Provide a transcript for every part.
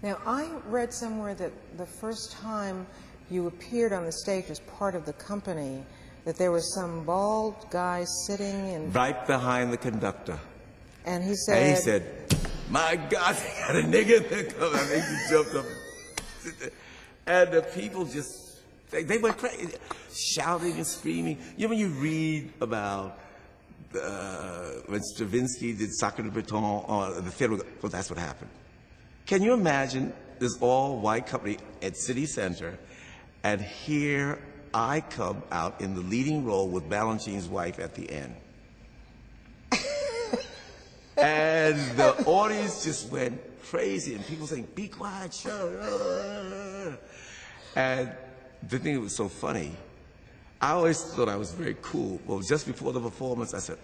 Now, I read somewhere that the first time you appeared on the stage as part of the company, that there was some bald guy sitting in... Right behind the conductor. And he said... "My God, they got a nigga there coming." I think he jumped up. And the people just, they went crazy, shouting and screaming. You know when you read about when Stravinsky did Sacre de Breton on the theater, well, that's what happened. Can you imagine this all-white company at City Center, and here I come out in the leading role with Balanchine's wife at the end. And the audience just went crazy, and people saying, "Be quiet, shut up." And the thing that was so funny, I always thought I was very cool. Well, just before the performance, I said,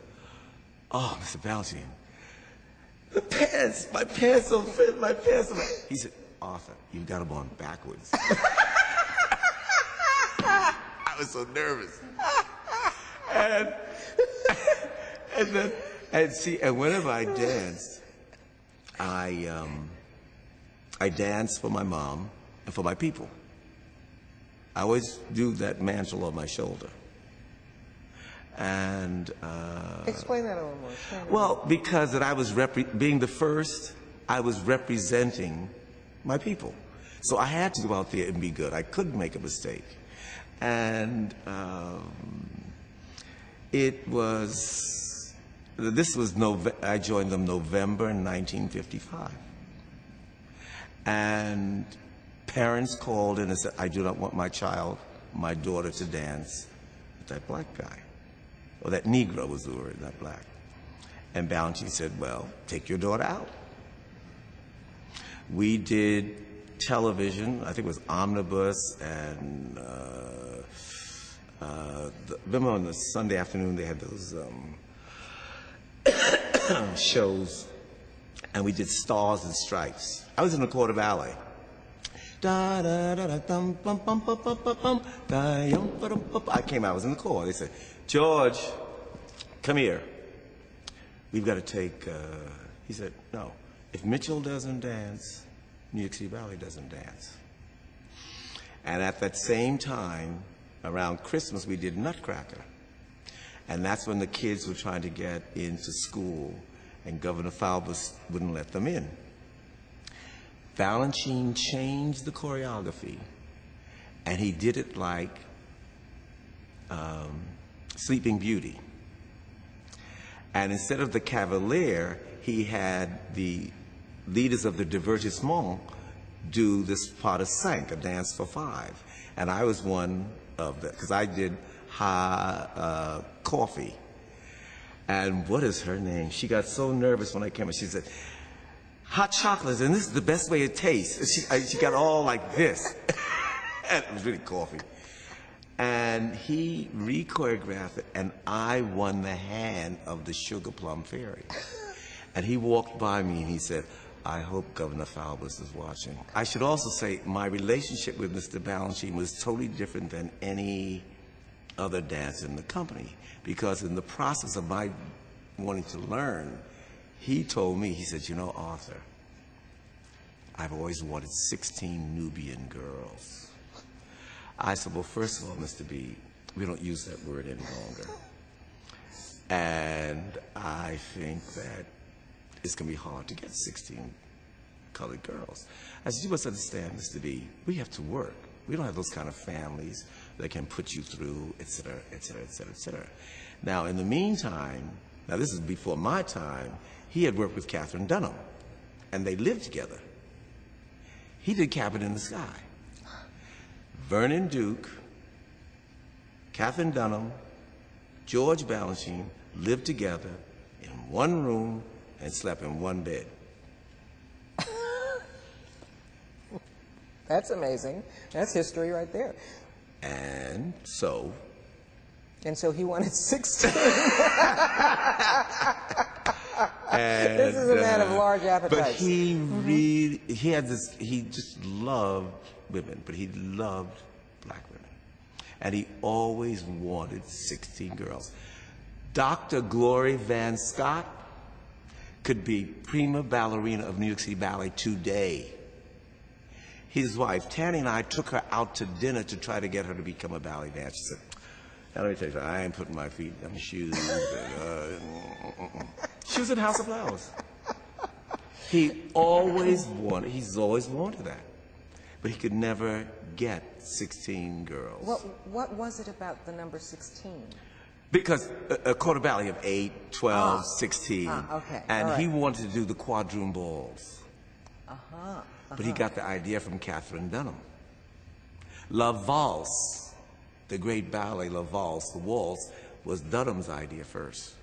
"Oh, Mr. Balanchine, my pants don't fit, my pants don't fit." He said, "Arthur, you got them on backwards." I was so nervous. And whenever I danced, I danced for my mom and for my people. I always do that mantle on my shoulder. And explain that a little more. Well, because that I was being the first, I was representing my people. So I had to go out there and be good. I couldn't make a mistake. And I joined them November 1955. And parents called in and said, "I do not want my daughter to dance with that black guy." Or that Negro was the word, not black. And Balanchine said, "Well, take your daughter out." We did television, I think it was Omnibus, and remember on the Sunday afternoon they had those shows, and we did Stars and Stripes. I was in the quarter ballet. I came out, I was in the corps. They said, "George, come here. We've got to take," he said, "No, if Mitchell doesn't dance, New York City Ballet doesn't dance." And at that same time, around Christmas, we did Nutcracker. And that's when the kids were trying to get into school, and Governor Faubus wouldn't let them in. Balanchine changed the choreography, and he did it like Sleeping Beauty. And instead of the cavalier, he had the leaders of the divertissement do this pas de cinq, a dance for five. And I was one of them, because I did coffee. And what is her name? She got so nervous when I came in. She said, "Hot chocolate, and this is the best way it tastes." She got all like this. And it was really coffee. And he re-choreographed it, and I won the hand of the Sugar Plum Fairy. And he walked by me and he said, "I hope Governor Faubus is watching." I should also say my relationship with Mr. Balanchine was totally different than any other dancer in the company, because in the process of my wanting to learn, he told me, he said, "You know, Arthur, I've always wanted 16 Nubian girls." I said, "Well, first of all, Mr. B, we don't use that word any longer. And I think that it's going to be hard to get 16 colored girls." I said, "You must understand, Mr. B, we have to work. We don't have those kind of families that can put you through, et cetera, et cetera, et cetera, et cetera." Now, in the meantime, now this is before my time, he had worked with Katherine Dunham, and they lived together. He did Cabin in the Sky. Vernon Duke, Katherine Dunham, George Balanchine lived together in one room and slept in one bed. That's amazing. That's history right there. And so he wanted 16. And, this is a man of large appetites. But he really, he just loved women, but he loved black women. And he always wanted 16 girls. Dr. Glory Van Scott could be prima ballerina of New York City Ballet today. his wife, Tanny, and I took her out to dinner to try to get her to become a ballet dancer. She said, now let me tell you something, I ain't putting my feet in the shoes. She was in House of Flowers. He's always wanted that. But he could never get 16 girls. What was it about the number 16? Because a quarter ballet of 8, 12, 16. Okay. And he wanted to do the quadroon balls. But he got the idea from Catherine Dunham. La Valse, the great ballet La Valse, the waltz, was Dunham's idea first.